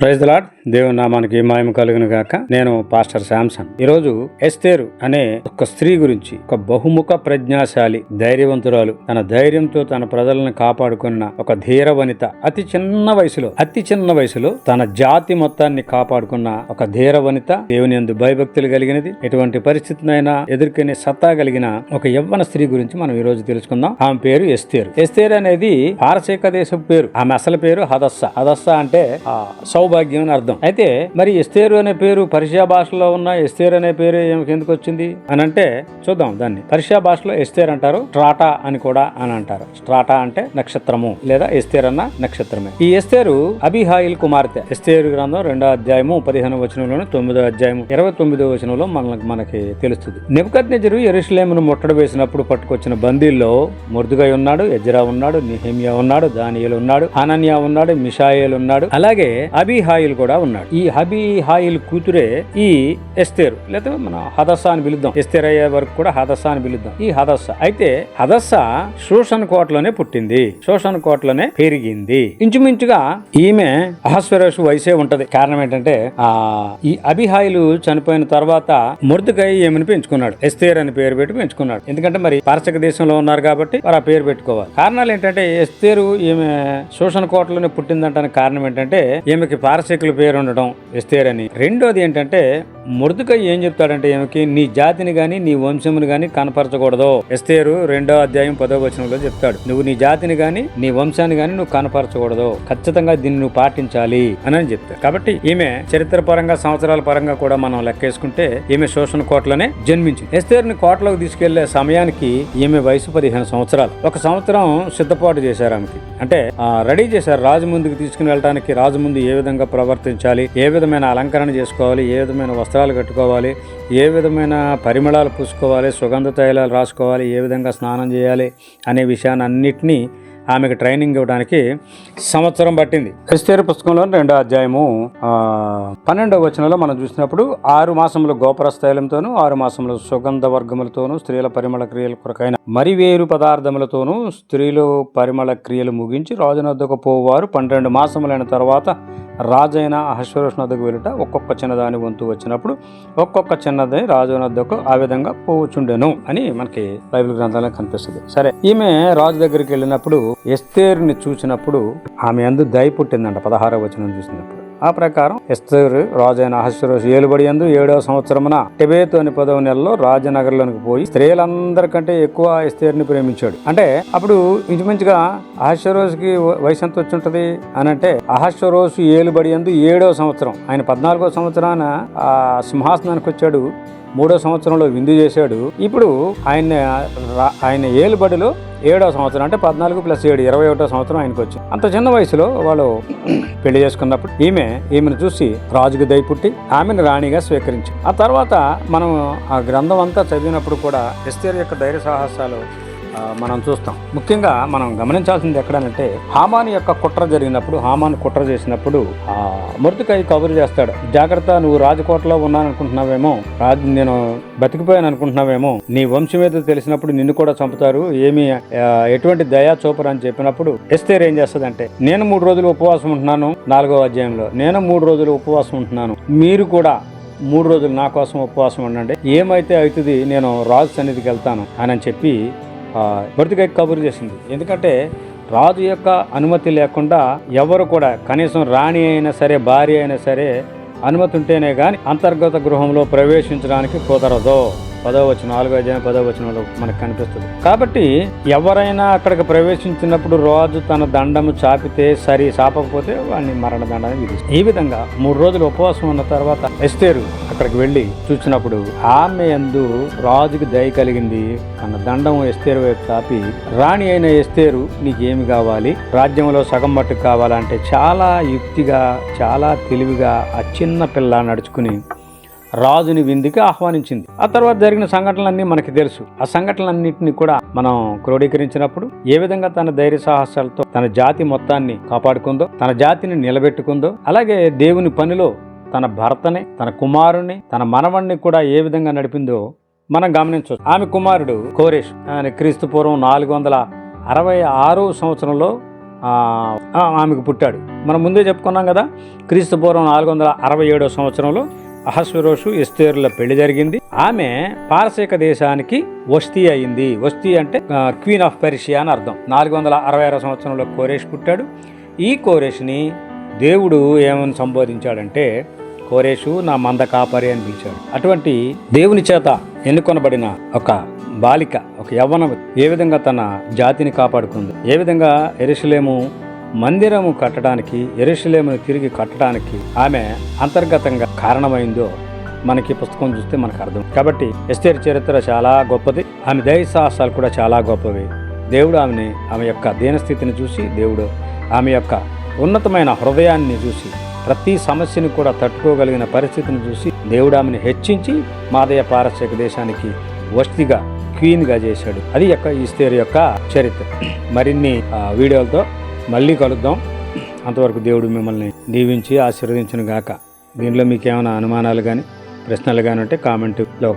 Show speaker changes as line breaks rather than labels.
Praise the lord. దేవుని నామానికి మహిమ కలుగును గాక. నేను పాస్టర్ శాంసన్. ఈరోజు ఎస్తేరు అనే ఒక స్త్రీ గురించి, ఒక బహుముఖ ప్రజ్ఞాశాలి, ధైర్యవంతురాలు, తన ధైర్యంతో తన ప్రజలను కాపాడుకున్న ఒక ధీర వనిత, అతి చిన్న వయసులో తన జాతి మొత్తాన్ని కాపాడుకున్న ఒక ధీర వనిత, దేవుని యందు భయభక్తులు కలిగినది, ఎటువంటి పరిస్థితినైనా ఎదుర్కొనే సత్తా కలిగిన ఒక యవ్వన స్త్రీ గురించి మనం ఈ రోజు తెలుసుకుందాం. ఆమె పేరు ఎస్తేరు. ఎస్తేరు అనేది పారసీక దేశపు పేరు. ఆమె అసలు పేరు హదస్సా. హదస్సా అంటే సౌభాగ్యం అని అర్థం. అయితే మరి ఎస్తేరు అనే పేరు పర్షియా భాషలో ఉన్న ఎస్తేరు అనే పేరు ఎందుకు వచ్చింది అని అంటే చూద్దాం. దాన్ని పర్షియా భాషలో ఎస్తేర్ అంటారు, స్ట్రాటా అని కూడా అని అంటారు. స్ట్రాటా అంటే నక్షత్రము లేదా ఎస్తేర్ అన్న నక్షత్రమే. ఈ ఎస్తేరు అబీహాయిల్ కుమార్తె. ఎస్తేరు గ్రంథం 2వ అధ్యాయము 15వ వచనంలోను 9వ అధ్యాయము 29వ వచనంలో మనకి తెలుస్తుంది. నెబుకద్నెజరు యెరూషలేమును ముట్టడి వేసినప్పుడు పట్టుకొచ్చిన బందీల్లో మొర్దెకై ఉన్నాడు, ఎజ్రా ఉన్నాడు, నెహెమ్యా ఉన్నాడు, దానియేలు ఉన్నాడు, హనన్యా ఉన్నాడు, మిషాయేల్ ఉన్నాడు, అలాగే అబీహాయిల్ కూడా ఉన్నాడు. ఈ అబీహాయిల్ కూతురే ఈ ఎస్తేరు, లేదా మన హదస్సా అని పిలుద్దాం. ఎస్తేర్ అయ్యే వరకు కూడా హదస్సా అని పిలుద్దాం. ఈ హదస్సా అయితే హదస్సా షూషన్ కోటలోనే పుట్టింది, షూషన్ కోటలోనే పెరిగింది. ఇంచుమించుగా ఈమె అహస్వేరోషు వయసే ఉంటది. కారణం ఏంటంటే ఈ అబీహాయిలు చనిపోయిన తర్వాత మొర్దెకై ఈమెను పెంచుకున్నాడు. ఎస్తేర్ అని పేరు పెట్టి పెంచుకున్నాడు. ఎందుకంటే మరి పారసీక దేశంలో ఉన్నారు కాబట్టి వారు ఆ పేరు పెట్టుకోవాలి. కారణాలు ఏంటంటే ఎస్తేరు ఈమె షూషన్ కోటలోనే పుట్టిందంటానికి కారణం ఏంటంటే ఈమెకి పారసీకుల పేరు ఉండడం ఎస్తేర్ అని. రెండోది ఏంటంటే మొర్దెకై ఏం చెప్తాడంటే ఈమెకి నీ జాతిని గాని నీ వంశమును గాని కనపరచకూడదు. ఎస్తేరు 2వ అధ్యాయం 10వ వచనంలో చెప్తాడు, నువ్వు నీ జాతిని గాని నీ వంశాన్ని గాని నువ్వు కనపరచకూడదు, ఖచ్చితంగా దీన్ని నువ్వు పాటించాలి అని చెప్తాడు. కాబట్టి ఈమె చరిత్ర పరంగా సంవత్సరాల పరంగా కూడా మనం లెక్కేసుకుంటే ఈమె శోషణ కోటలోనే జన్మించింది. ఎస్తేరుని కోటలోకి తీసుకెళ్లే సమయానికి ఈమె వయసు 15 సంవత్సరాలు. ఒక సంవత్సరం సిద్ధపాటు చేశారు ఆమెకి, అంటే రెడీ చేశారు. రాజు ముందుకు తీసుకుని వెళ్ళడానికి, రాజు ముందు ఏ విధంగా ప్రవర్తించాలి, ఏ విధమైన అలంకరణ చేసుకోవాలి, ఏ విధమైన వస్త్రాలు కట్టుకోవాలి, ఏ విధమైన పరిమళాలు పూసుకోవాలి, సుగంధ తైలాలు రాసుకోవాలి, ఏ విధంగా స్నానం చేయాలి అనే విషయాన్ని అన్నిటినీ ఆమెకు ట్రైనింగ్ ఇవ్వడానికి సంవత్సరం పట్టింది. ఎస్తేరు పుస్తకంలో 2వ అధ్యాయము 12వ వచనంలో మనం చూసినప్పుడు 6 మాసములు గోపరస్థైలంతోనూ 6 మాసములు సుగంధ వర్గములతోనూ స్త్రీల పరిమళ క్రియల కొరకైన మరివేరు పదార్థములతోనూ స్త్రీలు పరిమళ క్రియలు ముగించి రాజునొద్దకు పోవారు. 12 మాసములైన తర్వాత రాజైన అహష్వేరోషు వద్దకు వెళ్ళుట ఒక్కొక్క చిన్నదాని వంతు వచ్చినప్పుడు ఒక్కొక్క చిన్నది రాజునొద్దకు ఆ విధంగా పోవచ్చుండెను అని మనకి బైబిల్ గ్రంథాల్లో కనిపిస్తుంది. సరే, ఈమె రాజు దగ్గరికి వెళ్ళినప్పుడు ఎస్తేరుని చూసినప్పుడు ఆమె యందు దయ పుట్టిందంట. 16వ వచనం చూసినప్పుడు ఆ ప్రకారం ఎస్తేరు రాజైన అహష్వేరోషు ఏలుబడి యందు 7వ సంవత్సరమున టెబెతు అని 10వ నెలలో రాజనగర్లోనికి పోయి స్త్రీలందరికంటే ఎక్కువ ఎస్తేరుని ప్రేమించాడు. అంటే అప్పుడు ఇంచుమించుగా అహష్వేరోషుకి వయసు ఎంత వచ్చి ఉంటది అని అంటే, అహష్వేరోషు ఏలుబడి యందు 7వ సంవత్సరం, ఆయన 14వ సంవత్సరాన ఆ సింహాసనానికి వచ్చాడు. 3వ సంవత్సరంలో విందు చేశాడు. ఇప్పుడు ఆయన ఏలుబడిలో 7వ సంవత్సరం, అంటే 14 + 7 21వ సంవత్సరం ఆయనకు వచ్చింది. అంత చిన్న వయసులో వాళ్ళు పెళ్లి చేసుకున్నప్పుడు ఈమెను చూసి రాజుకు దయ పుట్టి ఆమెను రాణిగా స్వీకరించి, ఆ తర్వాత మనం ఆ గ్రంథం అంతా చదివినప్పుడు కూడా ఎస్తేరు యొక్క ధైర్య సాహసాలు మనం చూస్తాం. ముఖ్యంగా మనం గమనించాల్సింది ఎక్కడనంటే, హామాను యొక్క కుట్ర జరిగినప్పుడు, హామాను కుట్ర చేసినప్పుడు మొర్దెకై కబురు చేస్తాడు, జాగ్రత్త, నువ్వు రాజకోటలో ఉన్నాననుకుంటున్నావేమో, నేను బతికిపోయాను అనుకుంటున్నావేమో, నీ వంశం మీద తెలిసినప్పుడు నిన్ను కూడా చంపుతారు, ఎటువంటి దయా చూపరు అని చెప్పినప్పుడు ఎస్తేరు ఏం చేస్తుందంటే, నేను 3 రోజులు ఉపవాసం ఉంటున్నాను, 4వ అధ్యాయంలో నేను 3 రోజులు ఉపవాసం ఉంటున్నాను, మీరు కూడా 3 రోజులు నా కోసం ఉపవాసం ఉండండి, ఏమైతే అవుతుంది నేను రాజు సన్నిధికి వెళ్తాను అని చెప్పి మొర్దెకై కబురు చేసింది. ఎందుకంటే రాజు యొక్క అనుమతి లేకుండా ఎవరు కూడా, కనీసం రాణి అయినా సరే భార్య అయినా సరే అనుమతి ఉంటేనే గాని అంతర్గత గృహంలో ప్రవేశించడానికి కుదరదు. 10వ వచనం, 4వ అధ్యాయం 10వ వచనంలో మనకు కనిపిస్తుంది. కాబట్టి ఎవరైనా అక్కడికి ప్రవేశించినప్పుడు రాజు తన దండము చాపితే సరి, చాపకపోతే వాడిని మరణ దండాన్ని విధిస్తారు. ఈ విధంగా 3 రోజులు ఉపవాసం ఉన్న తర్వాత ఎస్తేరు అక్కడికి వెళ్లి చూసినప్పుడు ఆమె యందు రాజుకి దయ కలిగింది. తన దండం ఎస్తేరు వైపు చాపి, రాణి అయిన ఎస్తేరు, నీకేమి కావాలి, రాజ్యంలో సగం మట్టుకు కావాలంటే చాలా యుక్తిగా, చాలా తెలివిగా ఆ చిన్న పిల్ల నడుచుకుని రాజుని విందుకి ఆహ్వానించింది. ఆ తర్వాత జరిగిన సంఘటనలన్నీ మనకి తెలుసు. ఆ సంఘటనలన్నింటినీ కూడా మనం క్రోడీకరించినప్పుడు ఏ విధంగా తన ధైర్య సాహసాలతో తన జాతి మొత్తాన్ని కాపాడుకుందో, తన జాతిని నిలబెట్టుకుందో, అలాగే దేవుని పనిలో తన భర్తని, తన కుమారుని, తన మనవణ్ణి కూడా ఏ విధంగా నడిపిందో మనం గమనించవచ్చు. ఆమె కుమారుడు కోరేష్, క్రీస్తు పూర్వం 466వ సంవత్సరంలో ఆమెకు పుట్టాడు. మనం ముందే చెప్పుకున్నాం కదా, క్రీస్తు పూర్వం 467 సంవత్సరంలో అహస్వేరోషు ఎస్తేరుల పెళ్లి జరిగింది. ఆమె పారసీక దేశానికి వస్తీ అయింది. వస్తీ అంటే క్వీన్ ఆఫ్ పెర్షియా అని అర్థం. 466 సంవత్సరంలో కోరేష్ పుట్టాడు. ఈ కోరేష్ని దేవుడు ఏమని సంబోధించాడంటే, కోరేషు నా మంద కాపరి అని పిలిచాడు. అటువంటి దేవుని చేత ఎన్నుకొనబడిన ఒక బాలిక, ఒక యవ్వనం ఏ విధంగా తన జాతిని కాపాడుకుంది, ఏ విధంగా యెరూషలేము మందిరము కట్టడానికి, యెరూషలేమును తిరిగి కట్టడానికి ఆమె అంతర్గతంగా కారణమైందో మనకి పుస్తకం చూస్తే మనకు అర్థం. కాబట్టి ఎస్తేరు చరిత్ర చాలా గొప్పది. ఆమె ధైర్య సాహసాలు కూడా చాలా గొప్పవి. దేవుడు ఆమె యొక్క దీనస్థితిని చూసి, దేవుడు ఆమె యొక్క ఉన్నతమైన హృదయాన్ని చూసి, ప్రతి సమస్యను కూడా తట్టుకోగలిగిన పరిస్థితిని చూసి దేవుడు ఆమెను హెచ్చించి మాదయ పారసీక దేశానికి వస్తిగా, క్వీన్గా చేశాడు. అది ఎస్తేరు యొక్క చరిత్ర. మరిన్ని వీడియోలతో మళ్ళీ కలుద్దాం. అంతవరకు దేవుడు మిమ్మల్ని దీవించి ఆశీర్వదించును గాక. దీనిలో మీకు ఏమైనా అనుమానాలు కానీ ప్రశ్నలు కానీ ఉంటే కామెంట్లో